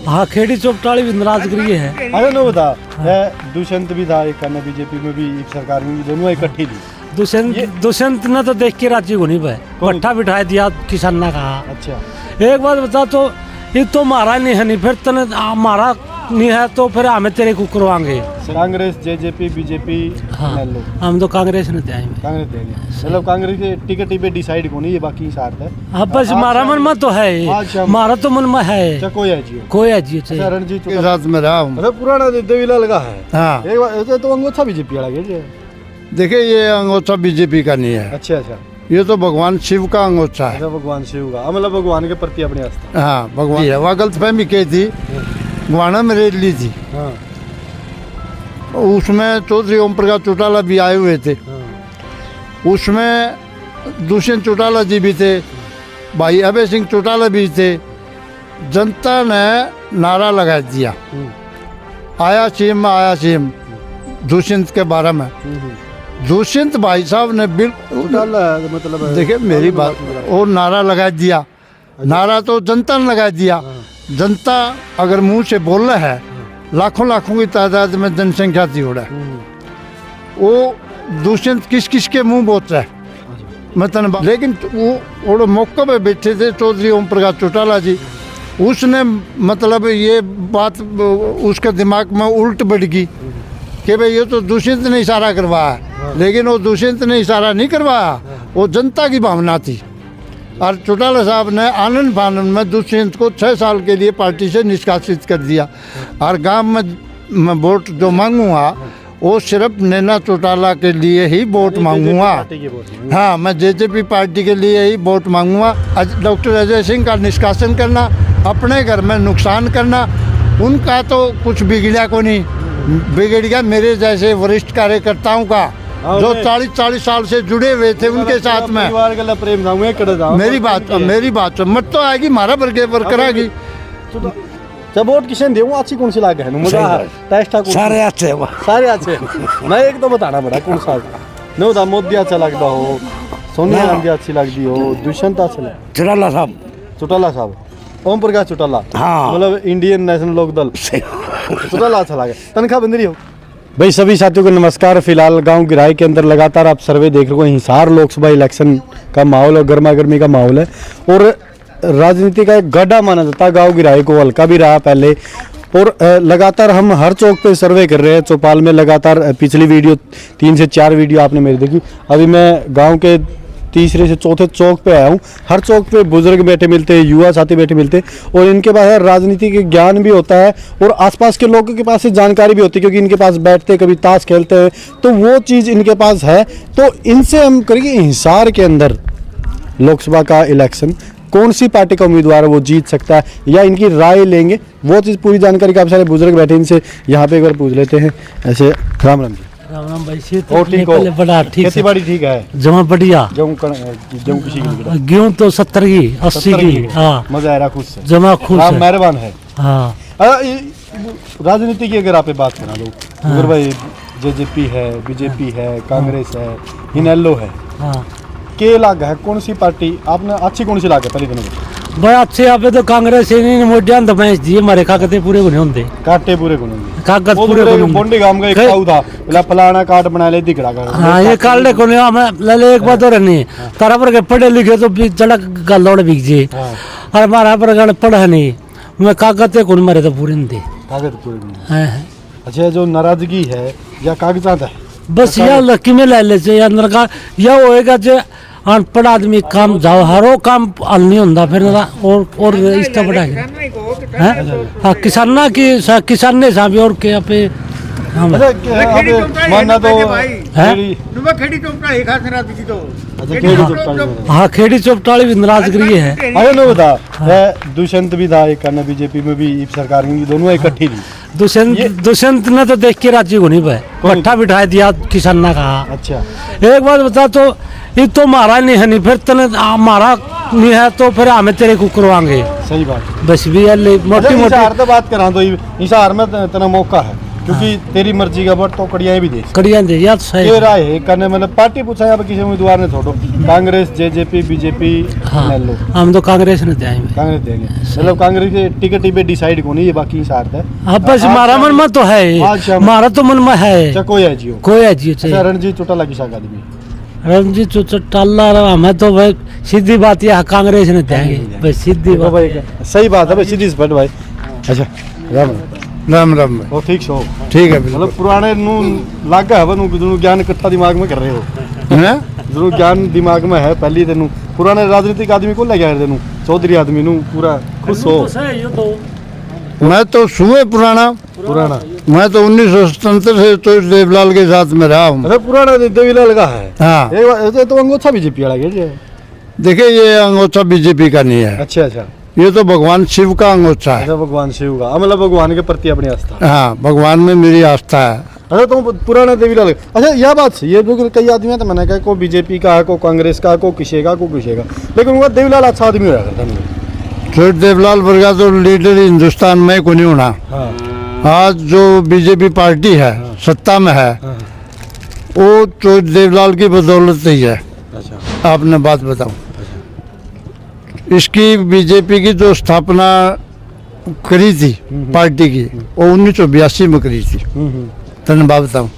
हाँ खेड़ी चौपटाली भी नाराजगी है। अरे नो बता दुष्यंत भी था एक बीजेपी में भी सरकार में भी दोनों इकट्ठी थी। दुष्यंत ने तो देख के राजी को नहीं भाई पट्टा बिठा दिया किसान ने कहा। अच्छा एक बात बता तो ये तो मारा नहीं है नहीं फिर तने मारा नहीं है तो फिर हमें तेरे को करवाएंगे। कांग्रेस जेजेपी बीजेपी हम तो कांग्रेस ने मतलब कांग्रेस के टिकट पे डिसाइड को नहीं ये बाकी साथ है। हाँ बस मारा मन में तो है मारा तो मन में है कोई है जी रणजीत के साथ में रहा हूँ। अरे पुराना देवीलाल का है। हाँ एक बार तो अंगोछा बीजेपी वाला देखिए ये अंगोछा बीजेपी का नहीं है। अच्छा अच्छा ये तो भगवान शिव का अंगोछा है। भगवान शिव का मतलब भगवान के प्रति अपनी आस्था। हाँ भगवान वह गलतफहमी की थी गुआना में रैली थी। हाँ। उसमें चौधरी ओम प्रकाश चौटाला भी आए हुए थे। हाँ। उसमें दुष्यंत चौटाला जी भी थे भाई अभय सिंह चौटाला भी थे। जनता ने नारा लगा दिया आया सीएम दुष्यंत के बारे में। दुष्यंत भाई साहब ने बिल्कुल मतलब देखिए मेरी बात और नारा लगा दिया। नारा तो जनता ने लगा दिया। जनता अगर मुंह से बोल रहा है लाखों लाखों की तादाद में जनसंख्या थी हो रहा है वो दुष्यंत किस किस के मुंह बोलता है मतलब। लेकिन वो मौके पे बैठे थे चौधरी ओम प्रकाश चौटाला जी उसने मतलब ये बात उसके दिमाग में उल्ट बढ़ गई कि भाई ये तो दुष्यंत ने इशारा करवाया। लेकिन वो दुष्यंत ने इशारा नहीं करवाया वो जनता की भावना थी। और चौटाला साहब ने आनंद फानंद में दुष्यंत को 6 साल के लिए पार्टी से निष्कासित कर दिया। और गांव में वोट जो मांगूंगा वो सिर्फ नैना चौटाला के लिए ही वोट मांगूंगा। हाँ मैं जेजेपी पार्टी के लिए ही वोट मांगूंगा। डॉक्टर अजय सिंह का निष्कासन करना अपने घर में नुकसान करना उनका तो कुछ बिगड़ा को नहीं बिगड़ गया मेरे जैसे वरिष्ठ कार्यकर्ताओं का जो 40 साल से जुड़े हुए थे उनके साथ में। मेरी बात मत तो आएगी मारा बरकर आएगी। जब वोट किसे दे अच्छी कौन सी लागे है मुझे टेस्ट सारे अच्छे मैं एक तो बताना बड़ा कौन सा नो दा मोदी अच्छा लगता हो सोनिया गांधी अच्छी लगती हो दुष्यंत अच्छा चौटाला साहब ओम प्रकाश चौटाला। हाँ मतलब इंडियन नेशनल लोक दल चौटाला अच्छा लगे तनख्वाह बंदरी हो। भाई सभी साथियों को नमस्कार। फिलहाल गांव गिराई के अंदर लगातार आप सर्वे देख रहे हो हिसार लोकसभा इलेक्शन का माहौल और गर्मा गर्मी का माहौल है और राजनीति का एक गड्ढा माना जाता है। गांव गिराई को हल्का भी रहा पहले और लगातार हम हर चौक पे सर्वे कर रहे हैं। चौपाल में लगातार पिछली वीडियो 3 से 4 वीडियो आपने मेरी देखी। अभी मैं गाँव के तीसरे से चौथे चौक पे आया हूँ। हर चौक पे बुजुर्ग बैठे मिलते हैं युवा साथी बैठे मिलते हैं और इनके पास राजनीति के ज्ञान भी होता है और आसपास के लोगों के पास से जानकारी भी होती है क्योंकि इनके पास बैठते कभी ताश खेलते हैं तो वो चीज़ इनके पास है। तो इनसे हम करेंगे हिसार के अंदर लोकसभा का इलेक्शन कौन सी पार्टी का उम्मीदवार है वो जीत सकता है या इनकी राय लेंगे वो चीज़ पूरी जानकारी का आप सारे बुजुर्ग बैठे इनसे यहाँ पे एक बार पूछ लेते हैं। ऐसे राम राम जी। राम भाई से तो बड़ा ठीक खेती बाड़ी ठीक है जमा बढ़िया गेहूँ तो 70 की 80 की। हाँ मजा आ रहा खुश जमा खुश मेहरबान है। हाँ राजनीति की अगर आप बात करा दो अगर भाई जेजेपी है बीजेपी है कांग्रेस है इनेलो है के लाग है कौन सी पार्टी आपने अच्छी कौन सी लाग है पहले दिन भाई अच्छे यहाँ पे तो कांग्रेस ही मोडियां दबाइश दिए हमारे कागज पूरे को नहीं होंगे काटे पूरे को नहीं कागज पूरे को बोंडी गांव का एक खाऊ था बोला फलाना कार्ड बना ले दिखड़ा कर। हाँ ये काले को नहीं हमें ले एक बात और नहीं तारा पर के पढ़े लिखे तो चला गलौड़ बिक जे और हमारा पर पढ़ा नहीं मैं कागज को नहीं मारे तो पूरे नहीं दे कागज पूरे नहीं। अच्छा जो नाराजगी है या कागजात है बस या लकी में ले ले अंदर का या होएगा जो अनपढ़ आदमी काम जाओ हरो काम हल नहीं होता फिर और इसका बड़ा हाँ किसाना की किसान ने साहब और क्या पे मानना तो हाँ खेड़ी चौपटाली भी नाराजगी है। अरे नो बता दुष्यंत भी था एक बीजेपी में भी सरकार में दोनों इकट्ठी थी। दुष्यंत ने तो देख के राजी को नहीं भाई पट्टा बिठा दिया किसान ने कहा। अच्छा एक बात बता तो ये तो मारा नहीं है नहीं फिर तने मारा नहीं है तो फिर हमें तेरे को करवाएंगे। सही बात बस भी मोटी मोटी तो बात करा तो हिसार में तना मौका है क्योंकि तेरी मर्जी का वोट तो कड़ियाँ भी दे कड़ियाँ दे यार सही ये राय है करने मतलब पार्टी पूछा यहाँ पे किसी उम्मीदवार ने छोड़ो कांग्रेस जेजेपी बीजेपी हाँ लो हम तो कांग्रेस ने जाएंगे कांग्रेस देंगे मतलब कांग्रेस के टिकट पे डिसाइड को नहीं ये बाकी साथ है अब बस हमारा मन में तो है हमारा तो मन में है कोई है जियो कोई है जी अच्छा रणजीत चौटाला की शाखा आदमी रणजीत चौटाला हमें तो भाई सीधी बात यह कांग्रेस ने जाएंगे भाई सीधी देखो बात भाई सही बात है भाई सीधी सी बात भाई अच्छा राम राम राम भाई वो ठीक सो ठीक है बिल्कुल मतलब पुराने नु लागा है वनु जो ज्ञान इकट्ठा दिमाग में कर रहे हो हैं? जो ज्ञान दिमाग में है पहली तेनु पुराने राजनीतिक आदमी को ले गया तेनु चौधरी आदमी नु पूरा खुश हो मैं तो सुबह पुराना मैं तो 1977 से तो देवलाल के साथ में रहा हूँ अरे पुराना देवीलाल का है हाँ ये तो अंगोछा बीजेपी वाला है देखिए ये अंगोछा बीजेपी का नहीं है अच्छा अच्छा ये तो भगवान शिव का अंगोछा है अच्छा भगवान शिव का मतलब भगवान के प्रति अपनी आस्था हाँ भगवान में मेरी आस्था है अच्छा तो पुराना देवीलाल अच्छा यह बात सही है क्योंकि कई आदमी है तो मैंने कहा को बीजेपी का को कांग्रेस का को किसी का लेकिन वो देवीलाल अच्छा आदमी होया करता नहीं तो देवलाल वर्गा तो लीडर हिंदुस्तान में को नहीं होना आज जो बीजेपी पार्टी है सत्ता में है वो तो देवलाल की बदौलत ही है अच्छा आपने बात बताऊं इसकी बीजेपी की जो स्थापना करी थी पार्टी की वो 1982 में करी थी तने बात बताऊं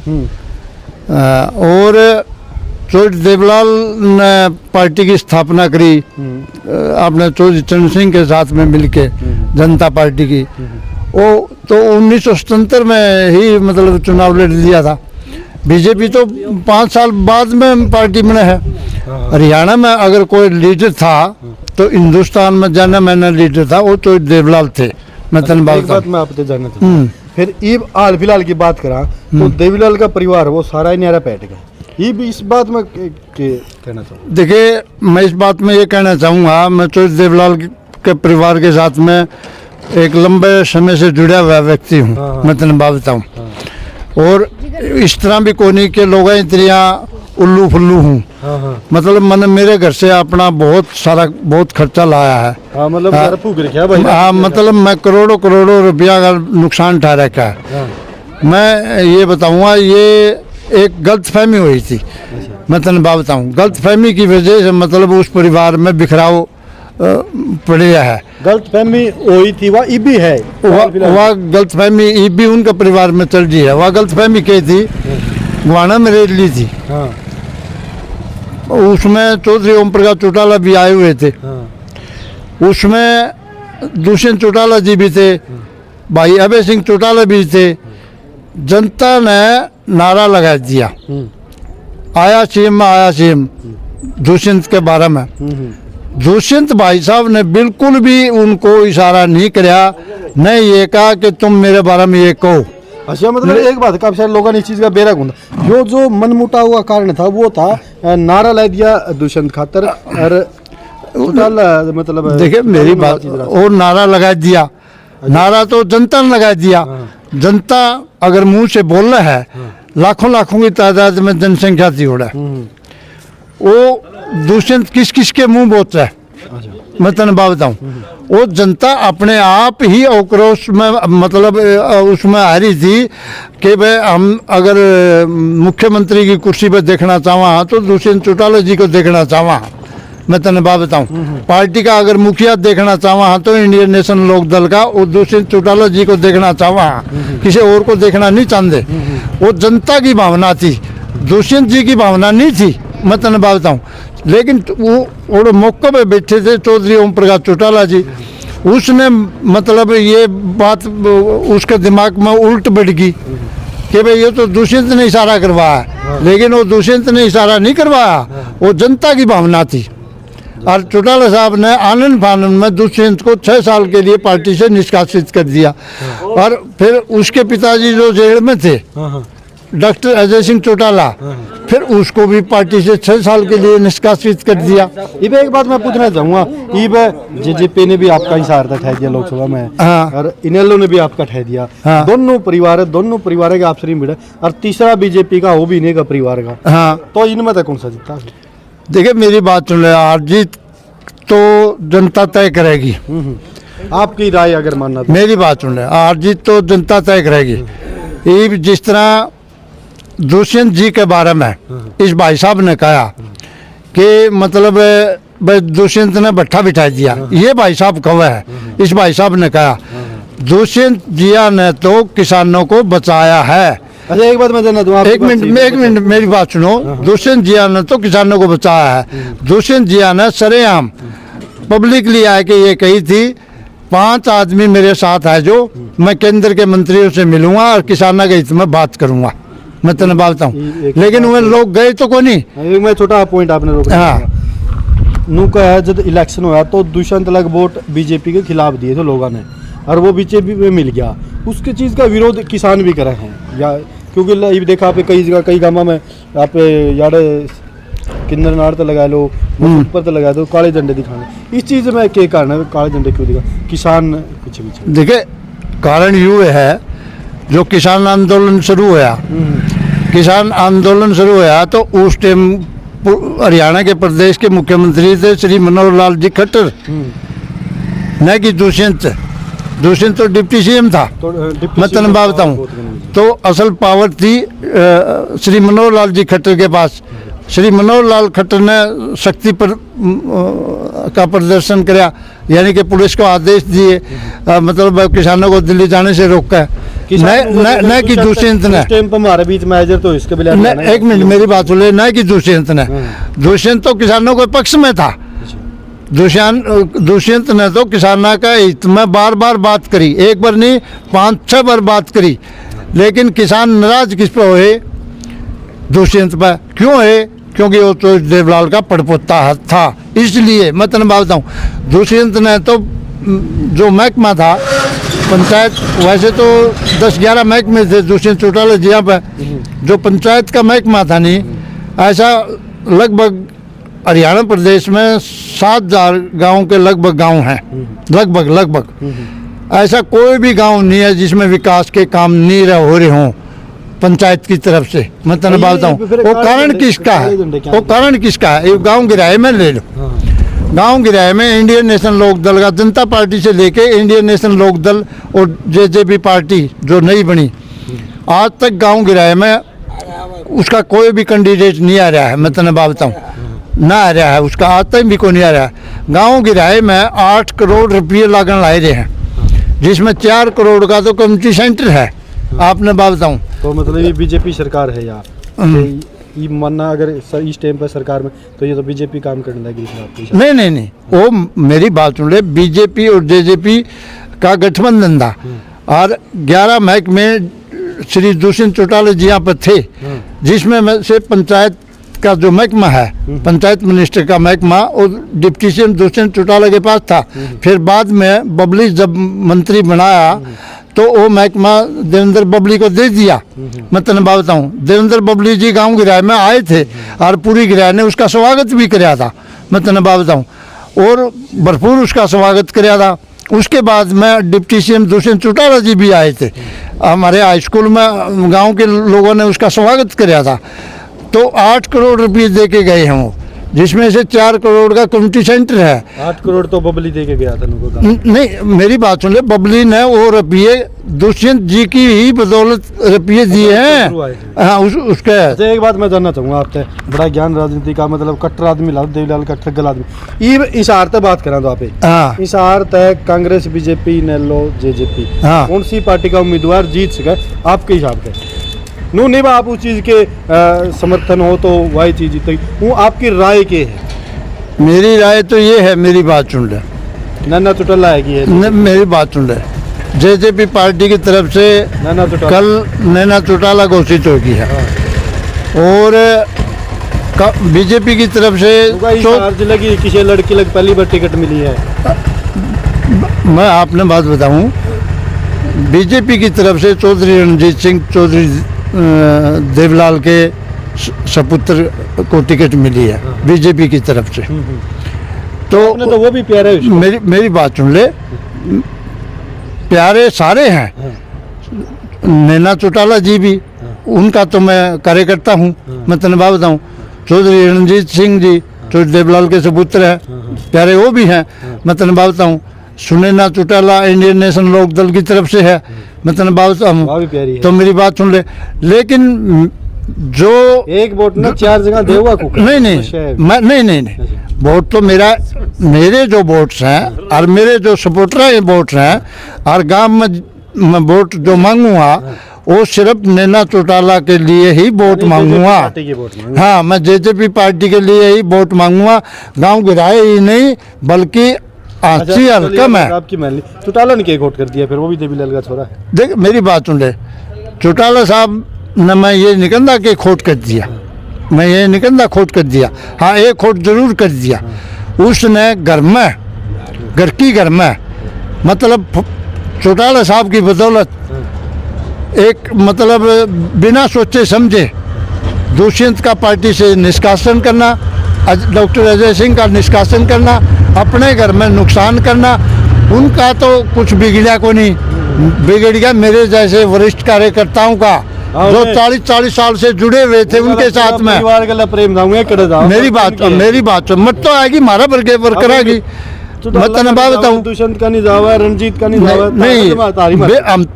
और जो देवलाल ने पार्टी की स्थापना करी आपने चौधरी चरण सिंह के साथ में मिलके जनता पार्टी की वो तो 1977 में ही मतलब चुनाव लड़ लिया था बीजेपी तो 5 साल बाद में पार्टी में है हरियाणा में अगर कोई लीडर था तो हिंदुस्तान में जाना मैंने लीडर था वो तो देवलाल थे मैं तन बात मैं आपसे जानना चाहूँ फिर ईब हाल फिलहाल की बात करा तो देवीलाल का परिवार वो सारा ही न्यारा बैठ गया ये भी इस बात में कहना चाहूँ देखिए मैं इस बात में ये कहना चाहूँगा मैं तो देवलाल के परिवार के साथ में एक लंबे समय से जुड़ा हुआ व्यक्ति हूँ मैं तेन बात बताऊँ और इस तरह भी कोनी के लोग इतरिया उल्लू फुल्लू हूँ मतलब मैंने मेरे घर से अपना बहुत खर्चा लाया है हाँ मतलब मैं करोड़ों रुपया का नुकसान उठा रखा है मैं ये बताऊँगा ये एक गलतफहमी हुई थी मैं तेन बात बताऊँ गलतफहमी की वजह से मतलब उस परिवार में बिखराव पड़े है गलतफहमी हुई थी वह इबी है वह गलतफहमी इबी उनका परिवार में चल रही है वह गलतफहमी क्या थी गुआना में रेड ली थी उसमें चौधरी ओम प्रकाश चौटाला भी आए हुए थे उसमें दुष्यंत चौटाला जी भी थे भाई अभय सिंह चौटाला भी थे जनता ने नारा लगा दिया आया सीएम दुष्यंत के बारे में दुष्यंत भाई साहब ने बिल्कुल भी उनको इशारा नहीं किया नहीं ये कहा कि तुम मेरे बारे में ये कहो अच्छा मतलब एक बात काफी सारे लोगों ने इस चीज का बेरा गुंदा जो मनमुटा हुआ कारण था वो था नारा ला दिया दुष्यंत खातर और मतलब देखिए मेरी बात और नारा लगा दिया नारा तो जनता ने लगा दिया जनता अगर मुंह से बोलना है लाखों की तादाद में जनसंख्या थी उड़ा वो दुष्यंत किस के मुंह बोलता है मैं तेन बात बताऊँ वो जनता अपने आप ही आक्रोश में मतलब उसमें आ रही थी कि भाई हम अगर मुख्यमंत्री की कुर्सी पर देखना चाहवा तो दुष्यंत चौटाला जी को देखना चाहवा मैं तेन बात बताऊँ पार्टी का अगर मुखिया देखना चाहवा तो इंडियन नेशनल लोक दल का वो दुष्यंत चौटाला जी को देखना चाहवा किसी और को देखना नहीं चाहते वो जनता की भावना थी दुष्यंत जी की भावना नहीं थी मैं तेन बात बताऊँ लेकिन वो मौके पे बैठे थे चौधरी ओम प्रकाश चौटाला जी उसने मतलब ये बात उसके दिमाग में उल्ट बैठ गई कि भाई ये तो दुष्यंत ने इशारा करवाया लेकिन वो दुष्यंत ने इशारा नहीं करवाया वो जनता की भावना थी और चौटाला साहब ने आनंद फानंद में दुष्यंत को 6 साल के लिए पार्टी से निष्कासित कर दिया और फिर उसके पिताजी जो जेल में थे डॉक्टर अजय सिंह चौटाला फिर उसको भी पार्टी से 6 साल के लिए निष्कासित कर दिया। इब एक बात मैं पूछना चाहूँगा इब जेजेपी ने भी आपका ही सहारा ठह दिया लोकसभा में और इनेलो ने भी आपका ठह दिया दोनों परिवार के आपसे नहीं मिले और तीसरा बीजेपी का वो भी इन्हें का परिवार का तो इनमें तक कौन सा जीता देखिए मेरी बात सुन ले हार जीत तो जनता तय करेगी आपकी राय अगर मानना मेरी बात सुन ले हार जीत तो जनता तय करेगी ये जिस तरह दुष्यंत जी के बारे में इस भाई साहब ने कहा कि मतलब भाई दुष्यंत ने भट्ठा बिठा दिया, ये भाई साहब कौवा है। इस भाई साहब ने कहा दुष्यंत जिया ने तो किसानों को बचाया है। अच्छा एक बात मैं जानना दूं, एक मिनट मेरी बात सुनो। दुष्यंत जिया ने तो किसानों को बचाया है। दुष्यंत जिया ने सरेआम पब्लिकली आके ये कही थी 5 आदमी मेरे साथ है जो मैं केंद्र के मंत्रियों से मिलूंगा और किसानों के हित में बात करूंगा, मैं तेने बताता हूँ। लेकिन वो लोग गए तो को नहीं। मैं छोटा पॉइंट आपने रोका। हाँ नू का है जब इलेक्शन हुआ तो दुष्यंत लग वोट बीजेपी के खिलाफ दिए थे लोगों ने और वो बीजेपी में मिल गया। उसके चीज़ का विरोध किसान भी करे हैं या क्योंकि ये देखा आप कई जगह कई गाँव में आप यार किन्नर नाड़ तो लगा लो, पर तो लगा दो, काले झंडे दिखाने। इस चीज़ में क्या कारण है, काले झंडे क्यों दिखा किसान पीछे पीछे? देखिए कारण ये है जो किसान आंदोलन शुरू हुआ, किसान आंदोलन शुरू हुआ तो उस टाइम हरियाणा के प्रदेश के मुख्यमंत्री थे श्री मनोहर लाल जी खट्टर, न कि दुष्यंत तो डिप्टी सीएम था। मैं तेन बात बताऊँ तो असल पावर थी श्री मनोहर लाल जी खट्टर के पास। श्री मनोहर लाल खट्टर ने शक्ति पर का प्रदर्शन किया, यानी कि पुलिस को आदेश दिए, मतलब किसानों को दिल्ली जाने से रोका है। न कि दुष्यंत ने हमारे बीच में तो इसके एक मिनट मेरी बात सुन ले, न कि दुष्यंत ने। दुष्यंत तो किसानों के पक्ष में था। दुष्यंत ने तो किसानों का हित में बार बार बात करी, एक बार नहीं 5-6 बार बात करी। लेकिन किसान नाराज किस पे हुए? दुष्यंत पर। क्यों है? क्योंकि वो तो देवलाल का पड़पोता था, इसलिए मैं तेन बात बताऊँ। दुष्यंत ने तो जो महकमा था पंचायत, वैसे तो 10-11 महकमे थे दुष्यंत चौटाला जी पर, जो पंचायत का महकमा था नहीं, ऐसा लगभग हरियाणा प्रदेश में 7,000 गाँव के लगभग गाँव हैं, लगभग ऐसा कोई भी गांव नहीं है जिसमें विकास के काम नहीं हो रहे हों पंचायत की तरफ से। मैं तेने बात बताऊँ वो कारण किसका है, वो कारण किसका है? ये गाँव किराए में ले लो, गांव किराए में इंडियन नेशनल लोक दल का, जनता पार्टी से लेके इंडियन नेशनल लोक दल और जेजेपी पार्टी जो नई बनी, आज तक गांव किराए में उसका कोई भी कैंडिडेट नहीं आ रहा है। मैं तेने बात बताऊँ ना आ रहा है उसका, आज तक भी कोई नहीं आ रहा है। गाँव किराए में 8 करोड़ रुपये लागन लाए रहे हैं, जिसमें 4 करोड़ का तो कम्युनिटी सेंटर है। आपने बात बताऊँ तो मतलब ये बीजेपी सरकार है यार, ये मानना अगर इस टाइम पर सरकार में तो ये तो बीजेपी काम करने लगी। नहीं वो मेरी बात सुन ले, बीजेपी और जेजेपी का गठबंधन था और 11 महकमे श्री दुष्यंत चौटाला जी यहाँ पर थे, जिसमें से पंचायत का जो महकमा है, पंचायत मिनिस्टर का महकमा और डिप्टी सीएम दुष्यंत चौटाला के पास था। फिर बाद में बबली जब मंत्री बनाया तो वो महकमा देवेंद्र बबली को दे दिया। मैं तेने बात बताऊँ, देवेंद्र बबली जी गांव गिराए में आए थे और पूरी गिराए ने उसका स्वागत भी कराया था। मैं तेने बात बताऊँ और भरपूर उसका स्वागत कराया था। उसके बाद में डिप्टी सीएम दुष्यंत चौटाला जी भी आए थे, हमारे हाई स्कूल में गाँव के लोगों ने उसका स्वागत कराया था। तो 8 करोड़ रुपये दे के गए हैं वो, जिसमें से 4 करोड़ का कम्युनिटी सेंटर है। 8 करोड़ तो बबली दे के गया था नहीं मेरी बात सुन ले, बबली ने वो रुपये दुष्यंत जी की ही बदौलत रुपये दिए हैं। हाँ उसके अच्छा एक बात मैं जानना चाहूँगा आपसे, बड़ा ज्ञान राजनीति का, मतलब कट्टर आदमी ला देवलाल का ठग्गल आदमी। इशार तक बात करा तो आप इशार तक कांग्रेस बीजेपी नेलो जेजेपी कौन सी पार्टी का उम्मीदवार जीत सके आपके हिसाब से? नो नहीं आप उस चीज़ के समर्थन हो तो वही चीज़ जीतेगी, वो आपकी राय के है? मेरी राय तो ये है, मेरी बात सुन ले, नन्ना चौटाला है मेरी बात सुन ले, जेजेपी पार्टी की तरफ से कल नैना चौटाला घोषित होगी है और बीजेपी की तरफ से लगी किसी लड़की लग पहली बार टिकट मिली है। मैं आपने बात बताऊं, बीजेपी की तरफ से चौधरी रणजीत सिंह चौधरी देवलाल के सपुत्र को टिकट मिली है बीजेपी की तरफ से। तो वो भी प्यारे, मेरी बात सुन ले, प्यारे सारे हैं, नैना चौटाला जी भी, उनका तो मैं कार्यकर्ता हूँ। मैं तेने बात बताऊँ, चौधरी रणजीत सिंह जी चौधरी देवलाल के सपुत्र हैं, प्यारे वो भी हैं। मैं तेने बात बताऊँ, सुनैना चौटाला इंडियन नेशनल लोक दल की तरफ से है, मैं तेने बात वाह भी प्यारी है। तो मेरी बात सुन ले। लेकिन जो एक वोट ना 4 जगह देगा को नहीं मैं नहीं वोट तो मेरे जो वोट्स हैं और मेरे जो सपोर्टर वोट्स हैं और गांव में मैं वोट जो मांगूंगा वो सिर्फ नैना चौटाला के लिए ही वोट मांगूंगा। हाँ, मैं जेजेपी पार्टी के लिए ही वोट मांगूंगा, गांव गिराए ही नहीं बल्कि आंची हल्का में। आपकी मान ली चौटाला ने क्या वोट कर दिया, फिर वो भी देवीलाल का छोरा है। देख मेरी बात सुन ले, चौटाला साहब न मैं ये निकंदा के खोट कर दिया, मैं ये निकंदा खोट कर दिया। हाँ, एक खोट जरूर कर दिया उसने घर में मतलब चौटाला साहब की बदौलत एक मतलब बिना सोचे समझे दुष्यंत का पार्टी से निष्कासन करना, डॉक्टर अजय सिंह का निष्कासन करना, अपने घर में नुकसान करना, उनका तो कुछ बिगड़ा को नहीं, बिगड़ गया मेरे जैसे वरिष्ठ कार्यकर्ताओं का जो 40 साल से जुड़े हुए थे उनके साथ में। प्रेम मेरी बात मत तो आएगी मारा बरकरागी मैं तेने बात बताऊं, दुष्यंत का नहीं जावा, रंजीत का नहीं जावा, नहीं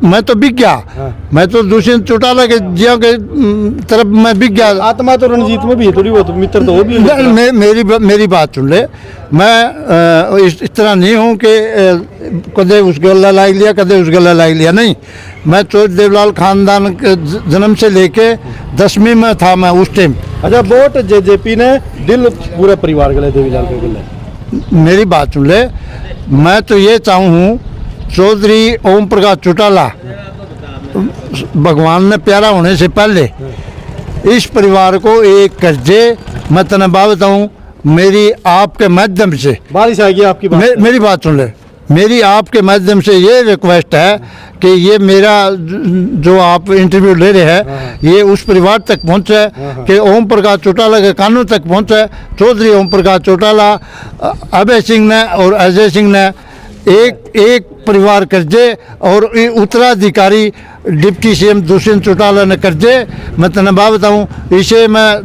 मैं तो बिक गया। मैं तो दुष्यंत चौटाला के जिया के तरफ मैं बिक गया। आत्मा तो रंजीत में भी है थोड़ी बहुत, मित्र तो वो भी है। मेरी बात सुन ले, मैं इस तरह नहीं हूँ कि कदे उस गला लाई लिया कदे उस गला लाई लिया, नहीं। मैं चौधरी देवलाल खानदान के जन्म से लेके 10वीं में था मैं उस टाइम। अच्छा, वोट जेजेपी ने दिल पूरे परिवार के लिए देवीलाल के लिए। मेरी बात सुन ले, मैं तो ये चाहूँ चौधरी ओम प्रकाश चौटाला भगवान ने प्यारा होने से पहले इस परिवार को एक कर्जे मैं तेने बात बताऊँ, मेरी आपके माध्यम से बारिश आएगी आपकी बात। मेरी बात सुन ले, मेरी आपके माध्यम से ये रिक्वेस्ट है कि ये मेरा जो आप इंटरव्यू ले रहे हैं ये उस परिवार तक पहुंचे कि ओम प्रकाश चौटाला के कानून तक पहुंचे। चौधरी ओम प्रकाश चौटाला, अभय सिंह ने और अजय सिंह ने एक परिवार कर्जे और उत्तराधिकारी डिप्टी सीएम दुष्यंत चौटाला ने कर्जे। मैं तेने बात बताऊँ, इसे मैं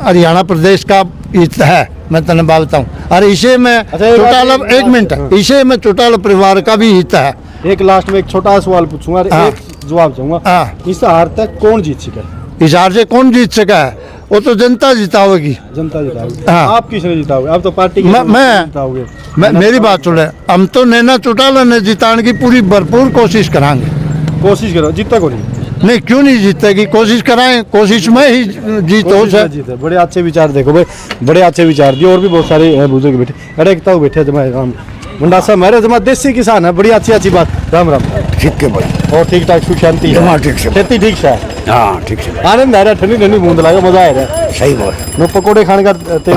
हरियाणा प्रदेश का हित है, मैं तेने बात बताऊँ, और इसे में चौटाला एक मिनट, इसे में चौटाला परिवार का भी हित है। एक लास्ट में एक छोटा सवाल पूछूंगा और एक जवाब चाहूंगा, इस हार तक कौन जीत सका है? इस हार से कौन जीत सका है? वो तो जनता जिताएगी। जनता जिताएगी। आप किसने जिताओगे? आप तो पार्टी के जिताओगे। मैं मेरी बात सुन ले, हम तो नैना चौटाला ने जिताने की पूरी भरपूर कोशिश कराएंगे। कोशिश करो, जीता को नहीं क्यों नहीं जीतेगी, कोशिश कराएं, कोशिश में ही जीत हो जाए। बड़े अच्छे विचार, देखो भाई बड़े अच्छे विचार दिए, और भी बहुत सारे बुजुर्ग बैठे, अरे एक तो बैठे जमा राम मुंडा साहब मेरे जमा देसी किसान है, बड़ी अच्छी बात। राम राम। ठीक है भाई, और ठीक ठाक सुख शांति है? ठीक से खेती ठीक से? हाँ ठीक से, आनंद आ रहा, ठंडी ठंडी बूंद लगा, मजा आ रहा है। सही बात। नो पकोड़े खाने का तेल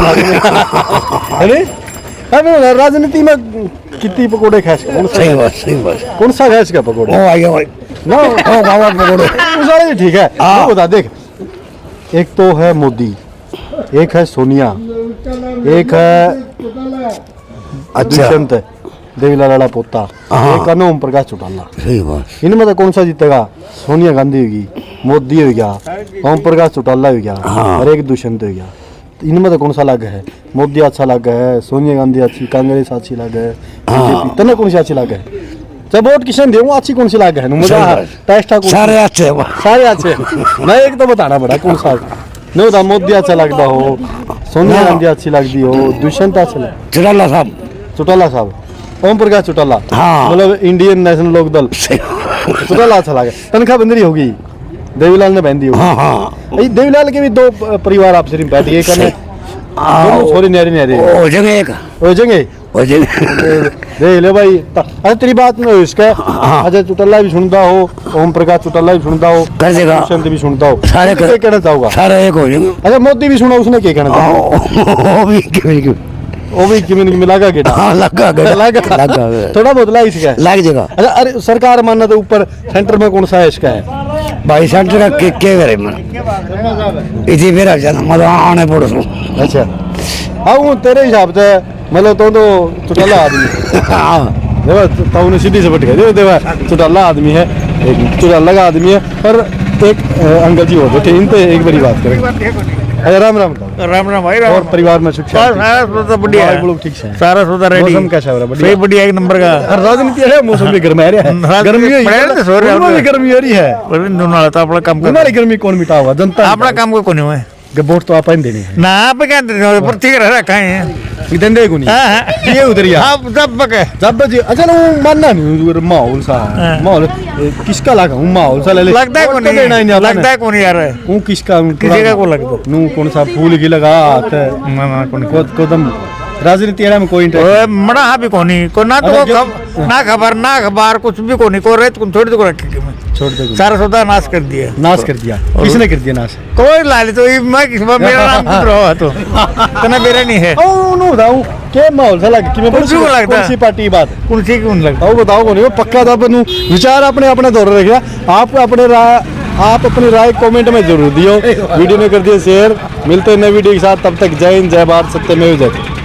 अरे अरे राजनीति में कितनी पकोड़े खाए? सही बात। कौन सा खाए का पकोड़े? ओ आइए भाई ना ओ बाबा पकोड़े सारे ठीक है। वो बता देख, एक तो है मोदी, एक है सोनिया, एक है दुष्यंत देवीलाल वाला पोता, एक है ओम प्रकाश चौटाला। सही बात। इनमें तो कौन सा जीतेगा? सोनिया गांधी होगी, मोदी हो गया, ओम प्रकाश चौटाला हो गया, और एक दुष्यंत हो गया। इनमें तो कौन सा लग है? मोदी अच्छा लग है, सोनिया गांधी अच्छी, कांग्रेस अच्छी लग है, बीजेपी तने कौन सी अच्छी लग है? जब वोट किसने देऊँ अच्छी कौन सी लग है? सारे अच्छे सारे अच्छे। मैं एक तो बताना पड़ा कौन सा नहीं होता, मोदी अच्छा लगता हो, सोनिया गांधी अच्छी लगती हो, दुष्यंत अच्छा लग, चौटाला साहब, ओम प्रकाश चौटाला, मतलब इंडियन नेशनल लोक दल चौटाला अच्छा लगे। तनख्वाह बंदरी होगी, देवीलाल ने बंदी होगी। देवीलाल के भी दो परिवार आपसे बैठ गए, छोरी न्यारी देख ले भाई। अच्छा तेरी बात में इसका, अच्छा चौटाला भी सुनता हो, ओम प्रकाश चौटाला भी सुनता हो, दुष्यंत भी सुनता हो, सारे कहना चाहूंगा सारे एक हो जाएंगे। अच्छा मोदी भी सुना, उसने क्या कहना चाहा? वो भी किमिन मिलागा गेटा? हाँ लगा थोड़ा बहुत ला इसका लग जाएगा। अच्छा अरे सरकार मानना तो ऊपर सेंटर में कौन सा है इसका है भाई? सेंटर का के करे मन इसी मेरा जन्म मतलब आने पड़ो। अच्छा हाँ तेरे हिसाब से मतलब तो चौटाला आदमी देखो, तो सीधी से बट गए देखो, चौटाला आदमी है, एक चौटाला का आदमी है। और एक अंकल जी हो बैठे, इन पे एक बड़ी बात करें। अच्छा, राम राम राम राम भाई और परिवार में सुख शांति सारा सौदा बढ़िया बाल है बुल ठीक से सारा सौदा रेडी मौसम कैसा हो रहा है बढ़िया सही बढ़िया एक नंबर का हर राजनीति है मौसम भी गर्म है गर्मी है पढ़ाई तो सो रहे हैं भी गर्मी हो रही है दोनों वाला तो अपना काम हमारी गर्मी कौन मिटा हुआ जनता अपना काम को कोनी हुआ वोट तो आप देनी है ना आप क्या पर ठीक रखा है धंधे को नहीं ये उधरिया आप जब बके जब जी अच्छा ना वो मानना नहीं माहौल सा माहौल किसका लगा हूँ माहौल सा ले ले लगता है वोट कौन तो देना ही नहीं आता लगता है कौन यार हूँ किसका किसी का को लगता नू कौन सा फूल की लगा ना कौन कोदम राजनीति एरा में कोई इंटरेस्ट मड़ा हाँ भी कोनी को ना तो ना खबर ना अखबार कुछ भी कोनी को रेत को थोड़ी तो रखे छोड़ दे सारा सौदा नाश कर दिया नाश कर दिया किसने कर दिया नाश कोई लाले तो मैं किस मेरा नाम कुछ रहा तो तना मेरा नहीं है ओ नो बताऊं के माहौल सा लगा कि मैं कौन सी को लगता है? कौन सी पार्टी की बात कौन सी कौन लगता आओ बताओ कौन है पक्का था बनू विचार अपने अपने दौर रखिया आप अपनी राय कमेंट में जरूर दियो वीडियो में कर दिए शेयर मिलते हैं नए वीडियो के साथ तब तक जय हिंद जय भारत सत्यमेव जयते